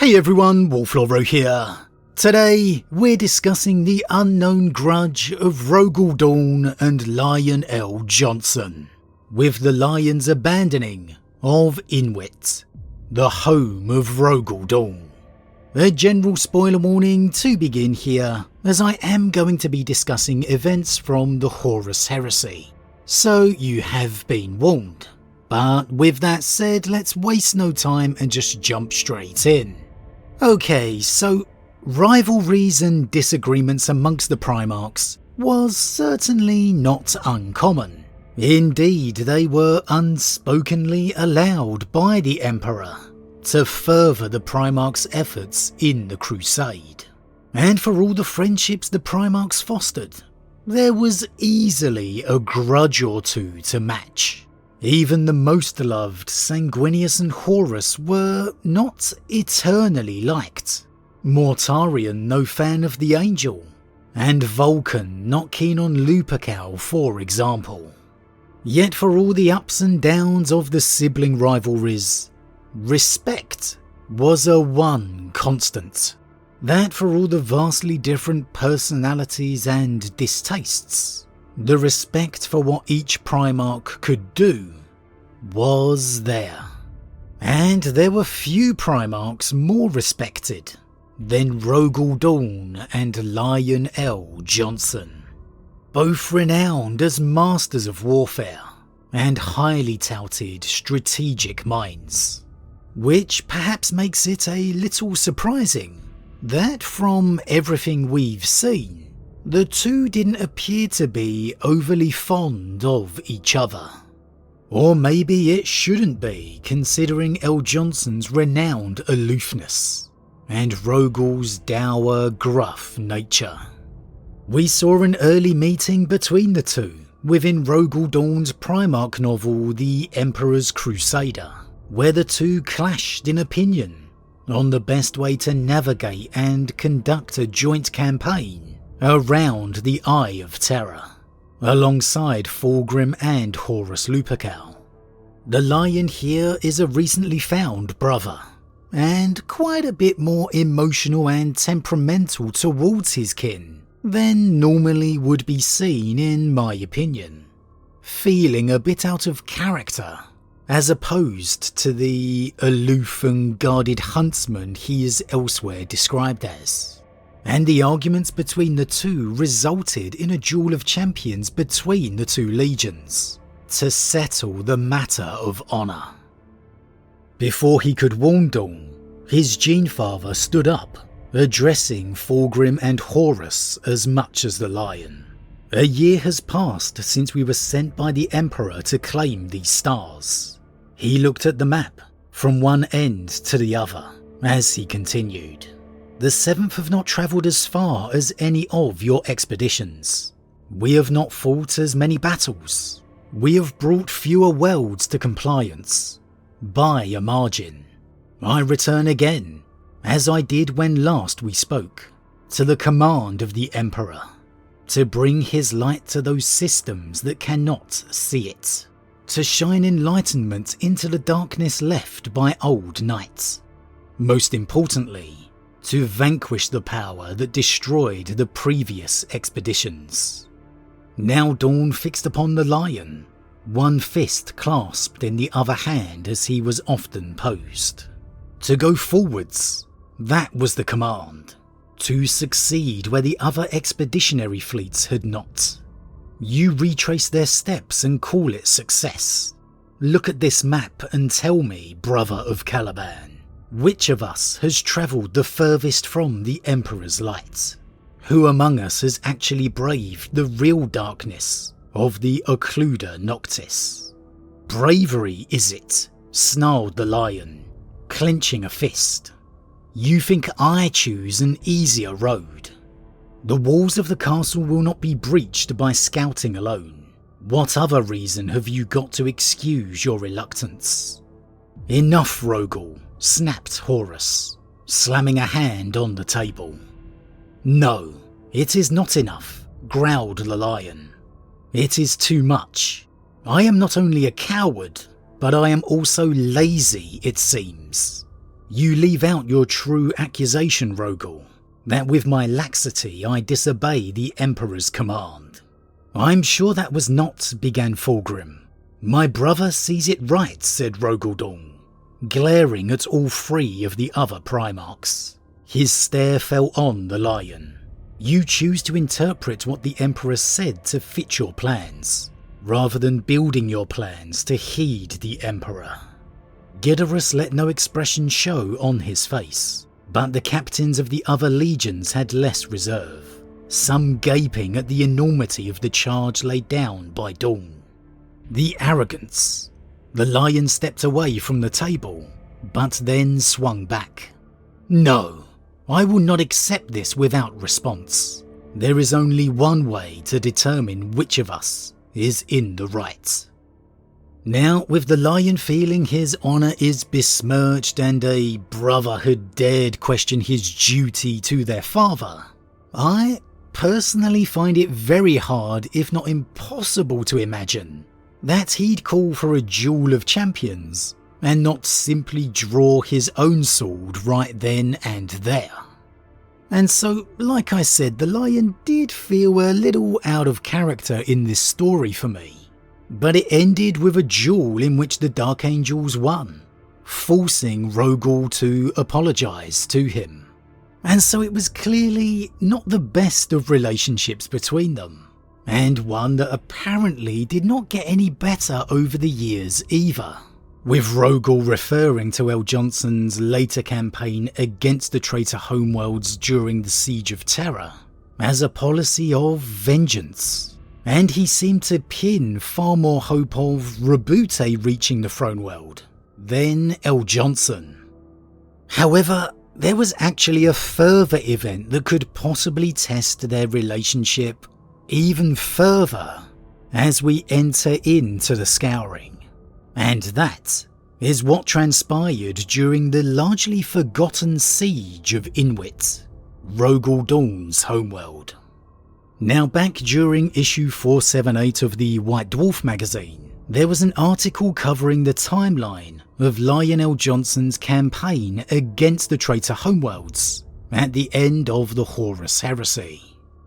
Hey everyone, Wolf Lord Rho here. Today, we're discussing the unknown grudge of Rogal Dorn and Lion L. Johnson, with the Lion's abandoning of Inwit, the home of Rogal Dorn. A general spoiler warning to begin here, as I am going to be discussing events from the Horus Heresy, so you have been warned. But with that said, let's waste no time and just jump straight in. Okay, so rivalries and disagreements amongst the Primarchs was certainly not uncommon. Indeed, they were unspokenly allowed by the Emperor to further the Primarchs' efforts in the Crusade. And for all the friendships the Primarchs fostered, there was easily a grudge or two to match. Even the most loved Sanguinius and Horus were not eternally liked. Mortarion no fan of the Angel, and Vulcan not keen on Lupercal, for example. Yet for all the ups and downs of the sibling rivalries, respect was a one constant. That for all the vastly different personalities and distastes, the respect for what each Primarch could do was there. And there were few Primarchs more respected than Rogal Dorn and Lion L. Johnson. Both renowned as masters of warfare and highly touted strategic minds, which perhaps makes it a little surprising that from everything we've seen, the two didn't appear to be overly fond of each other. Or maybe it shouldn't be, considering L. Johnson's renowned aloofness and Rogal's dour, gruff nature. We saw an early meeting between the two within Rogal Dorn's Primarch novel The Emperor's Crusader, where the two clashed in opinion on the best way to navigate and conduct a joint campaign around the Eye of Terror, alongside Fulgrim and Horus Lupercal. The Lion here is a recently found brother, and quite a bit more emotional and temperamental towards his kin than normally would be seen in my opinion, feeling a bit out of character as opposed to the aloof and guarded huntsman he is elsewhere described as. And the arguments between the two resulted in a duel of champions between the two legions to settle the matter of honour. Before he could warn Dorn, his Genefather stood up, addressing Fulgrim and Horus as much as the Lion. A year has passed since we were sent by the Emperor to claim these stars. He looked at the map from one end to the other as he continued. The 7th have not travelled as far as any of your expeditions. We have not fought as many battles. We have brought fewer worlds to compliance, by a margin. I return again, as I did when last we spoke, to the command of the Emperor, to bring his light to those systems that cannot see it, to shine enlightenment into the darkness left by old night. Most importantly, to vanquish the power that destroyed the previous expeditions. Now Dorn fixed upon the Lion, one fist clasped in the other hand as he was often posed. To go forwards, that was the command. To succeed where the other expeditionary fleets had not. You retrace their steps and call it success. Look at this map and tell me, brother of Caliban, which of us has travelled the furthest from the Emperor's light? Who among us has actually braved the real darkness of the Occluder Noctis? Bravery is it, snarled the Lion, clenching a fist. You think I choose an easier road? The walls of the castle will not be breached by scouting alone. What other reason have you got to excuse your reluctance? Enough, Rogal, snapped Horus, slamming a hand on the table. No, it is not enough, growled the Lion. It is too much. I am not only a coward, but I am also lazy, it seems. You leave out your true accusation, Rogal, that with my laxity I disobey the Emperor's command. I'm sure that was not, began Fulgrim. My brother sees it right, said Rogal Dorn, glaring at all three of the other Primarchs. His stare fell on the Lion. You choose to interpret what the Emperor said to fit your plans, rather than building your plans to heed the Emperor. Gidorus let no expression show on his face, but the captains of the other legions had less reserve, some gaping at the enormity of the charge laid down by Dorn. The arrogance. The Lion stepped away from the table, but then swung back. No, I will not accept this without response. There is only one way to determine which of us is in the right. Now, with the Lion feeling his honour is besmirched and a brother had dared question his duty to their father, I personally find it very hard, if not impossible, to imagine that he'd call for a duel of champions and not simply draw his own sword right then and there. And so, like I said, the Lion did feel a little out of character in this story for me. But it ended with a duel in which the Dark Angels won, forcing Rogal to apologise to him. And so it was clearly not the best of relationships between them, and one that apparently did not get any better over the years either, with Rogal referring to El Johnson's later campaign against the traitor homeworlds during the Siege of Terror as a policy of vengeance. And he seemed to pin far more hope of Roboute reaching the throne world than El Johnson. However, there was actually a further event that could possibly test their relationship even further as we enter into the Scouring. And that is what transpired during the largely forgotten siege of Inwit, Rogal Dorn's homeworld. Now, back during issue 478 of the White Dwarf magazine, there was an article covering the timeline of Lionel Johnson's campaign against the traitor homeworlds at the end of the Horus Heresy,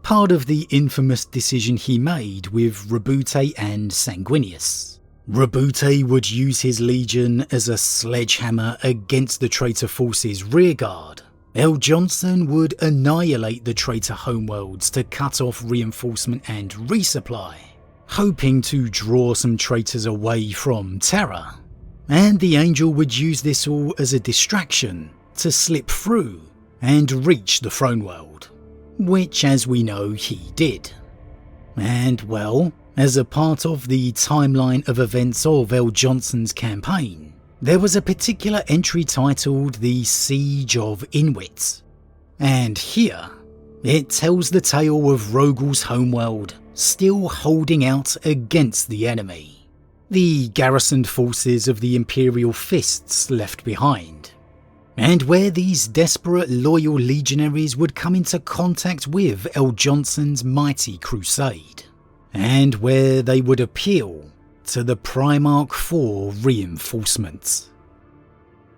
part of the infamous decision he made with Roboute and Sanguinius. Roboute would use his legion as a sledgehammer against the traitor force's rearguard. El Johnson would annihilate the traitor homeworlds to cut off reinforcement and resupply, hoping to draw some traitors away from Terra. And the Angel would use this all as a distraction to slip through and reach the throne world, which, as we know, he did. And well, as a part of the timeline of events of El Johnson's campaign, there was a particular entry titled The Siege of Inwit, and here it tells the tale of Rogal's homeworld still holding out against the enemy, the garrisoned forces of the Imperial Fists left behind, and where these desperate loyal legionaries would come into contact with El Johnson's mighty crusade, and where they would appeal to the Primarch for reinforcements.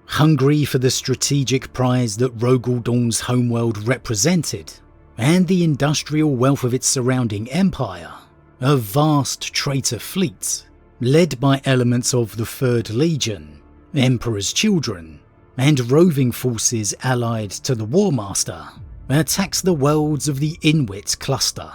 Hungry for the strategic prize that Rogal Dorn's homeworld represented, and the industrial wealth of its surrounding empire, a vast traitor fleet, led by elements of the 3rd Legion, Emperor's Children, and roving forces allied to the War Master, attacks the worlds of the Inwit cluster.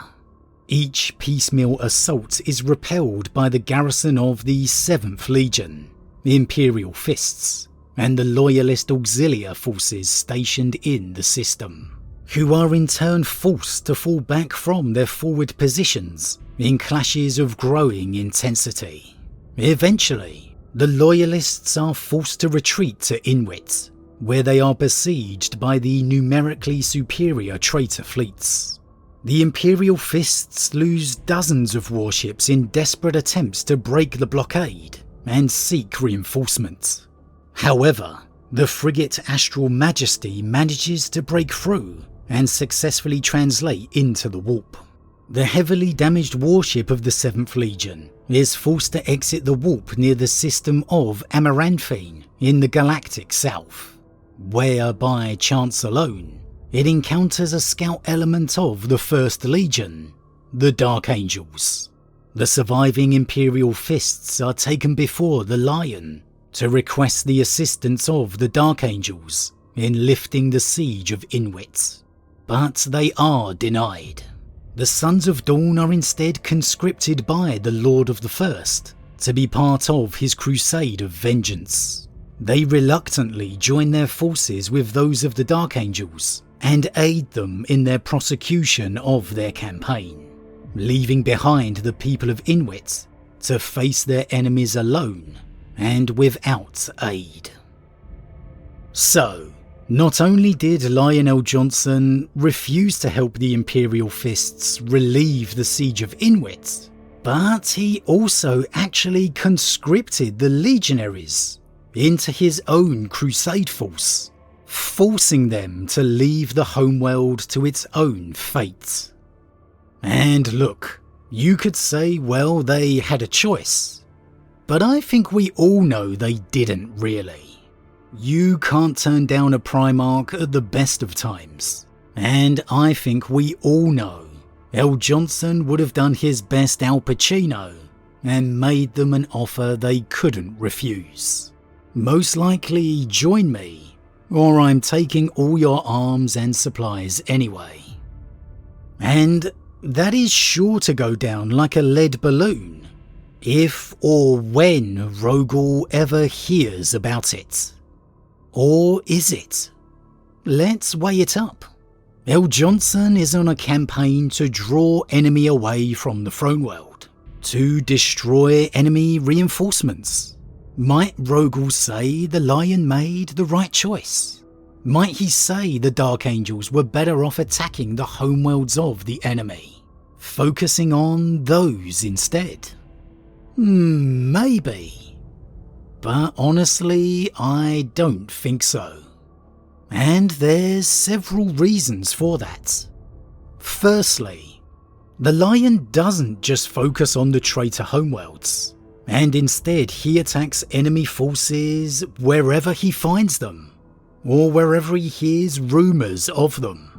Each piecemeal assault is repelled by the garrison of the 7th Legion, the Imperial Fists, and the Loyalist auxiliary forces stationed in the system, who are in turn forced to fall back from their forward positions in clashes of growing intensity. Eventually, the Loyalists are forced to retreat to Inwit, where they are besieged by the numerically superior traitor fleets. The Imperial Fists lose dozens of warships in desperate attempts to break the blockade and seek reinforcement. However, the frigate Astral Majesty manages to break through and successfully translate into the warp. The heavily damaged warship of the 7th Legion is forced to exit the warp near the system of Amaranthine in the galactic south, where by chance alone, it encounters a scout element of the First Legion, the Dark Angels. The surviving Imperial Fists are taken before the Lion to request the assistance of the Dark Angels in lifting the siege of Inwit, but they are denied. The Sons of Dawn are instead conscripted by the Lord of the First to be part of his crusade of vengeance. They reluctantly join their forces with those of the Dark Angels and aid them in their prosecution of their campaign, leaving behind the people of Inwit to face their enemies alone and without aid. So, not only did Lionel Johnson refuse to help the Imperial Fists relieve the siege of Inwit, but he also actually conscripted the legionaries into his own crusade force, forcing them to leave the homeworld to its own fate. And look, you could say, well, they had a choice, but I think we all know they didn't really. You can't turn down a Primarch at the best of times, and I think we all know L. Johnson would have done his best Al Pacino and made them an offer they couldn't refuse. Most likely join me, or I'm taking all your arms and supplies anyway. And that is sure to go down like a lead balloon, if or when Rogal ever hears about it. Or is it? Let's weigh it up. L. Johnson is on a campaign to draw enemy away from the throne world, to destroy enemy reinforcements. Might Rogal say the Lion made the right choice? Might he say the Dark Angels were better off attacking the homeworlds of the enemy, focusing on those instead? Maybe. But honestly, I don't think so. And there's several reasons for that. Firstly, the Lion doesn't just focus on the traitor homeworlds, and instead he attacks enemy forces wherever he finds them, or wherever he hears rumours of them.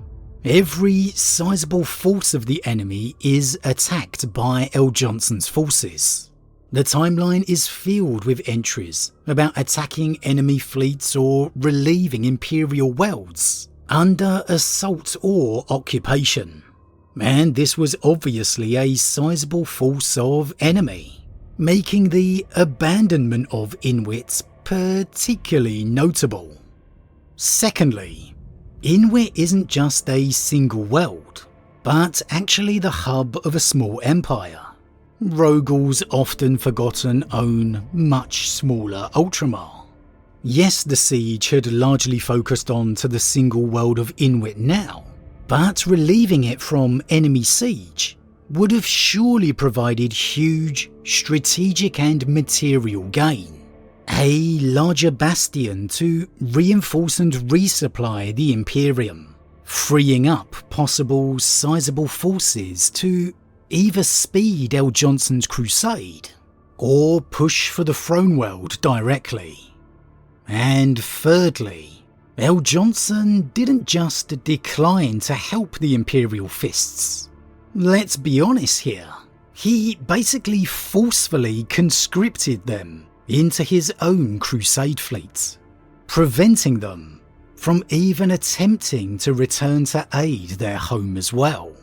Every sizable force of the enemy is attacked by L. Johnson's forces. The timeline is filled with entries about attacking enemy fleets or relieving Imperial worlds under assault or occupation. And this was obviously a sizable force of enemy, making the abandonment of Inwit particularly notable. Secondly, Inwit isn't just a single world, but actually the hub of a small empire. Rogal's often forgotten own much smaller Ultramar. Yes, the siege had largely focused on to the single world of Inwit now, but relieving it from enemy siege would have surely provided huge strategic and material gain. A larger bastion to reinforce and resupply the Imperium, freeing up possible sizable forces to either speed L. Johnson's crusade, or push for the throne world directly. And thirdly, L. Johnson didn't just decline to help the Imperial Fists. Let's be honest here, he basically forcefully conscripted them into his own crusade fleet, preventing them from even attempting to return to aid their home as well.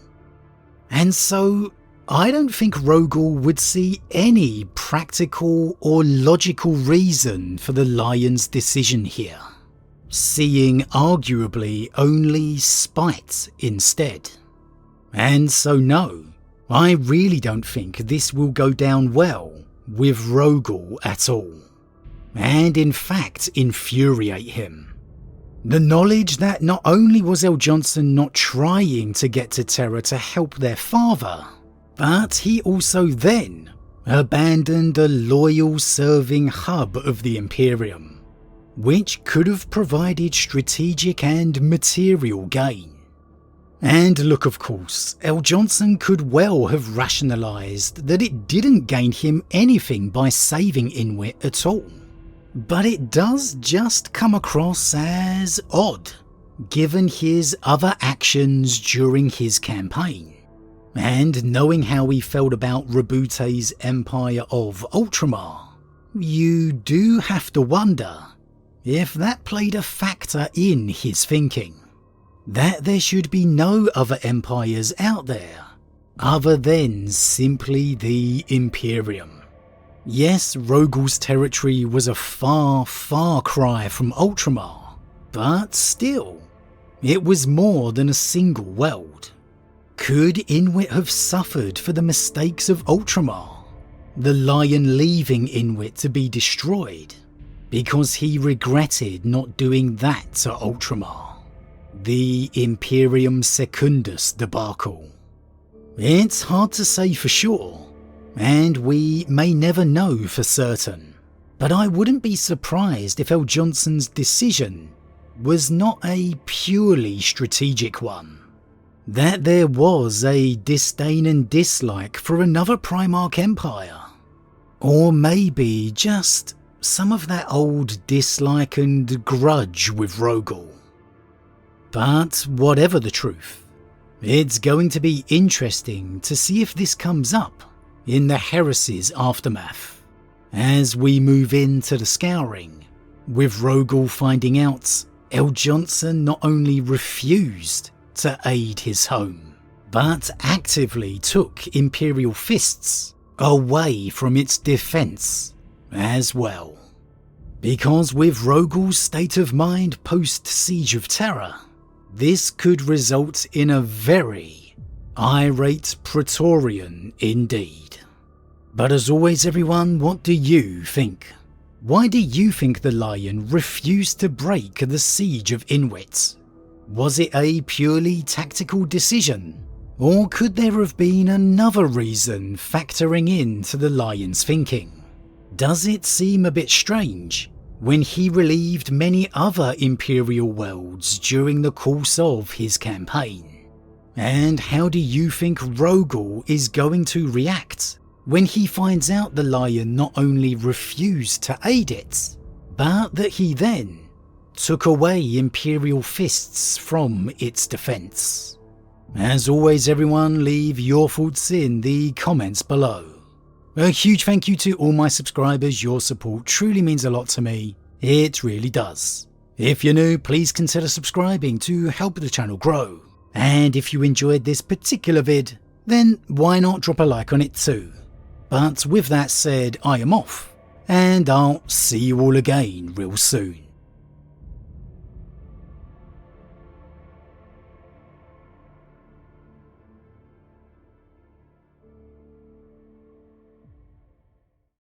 And so, I don't think Rogal would see any practical or logical reason for the Lion's decision here, seeing arguably only spite instead. And so no, I really don't think this will go down well with Rogal at all, and in fact infuriate him. The knowledge that not only was L. Johnson not trying to get to Terra to help their father, but he also then abandoned a loyal serving hub of the Imperium, which could have provided strategic and material gain. And look, of course, L. Johnson could well have rationalised that it didn't gain him anything by saving Inwit at all. but it does just come across as odd, given his other actions during his campaign. And knowing how he felt about Rabute's Empire of Ultramar, you do have to wonder if that played a factor in his thinking, that there should be no other empires out there other than simply the Imperium. Yes, Rogal's territory was a far, far cry from Ultramar, but still, it was more than a single world. Could Inwit have suffered for the mistakes of Ultramar, the Lion leaving Inwit to be destroyed because he regretted not doing that to Ultramar? The Imperium Secundus debacle. It's hard to say for sure, and we may never know for certain, but I wouldn't be surprised if L. Johnson's decision was not a purely strategic one. That there was a disdain and dislike for another Primarch Empire, or maybe just some of that old dislike and grudge with Rogal. But whatever the truth, it's going to be interesting to see if this comes up in the Heresy's aftermath, as we move into the Scouring, with Rogal finding out L. Johnson not only refused to aid his home, but actively took Imperial Fists away from its defense as well. Because with Rogal's state of mind post Siege of Terror, this could result in a very irate Praetorian indeed. But as always everyone, what do you think? Why do you think the Lion refused to break the siege of Inwit? Was it a purely tactical decision? Or could there have been another reason factoring into the Lion's thinking? Does it seem a bit strange when he relieved many other Imperial worlds during the course of his campaign? And how do you think Rogal is going to react when he finds out the Lion not only refused to aid it, but that he then took away Imperial Fists from its defense? As always everyone, leave your thoughts in the comments below. A huge thank you to all my subscribers, your support truly means a lot to me, it really does. If you're new, please consider subscribing to help the channel grow, and if you enjoyed this particular vid, then why not drop a like on it too. But with that said, I am off, and I'll see you all again real soon.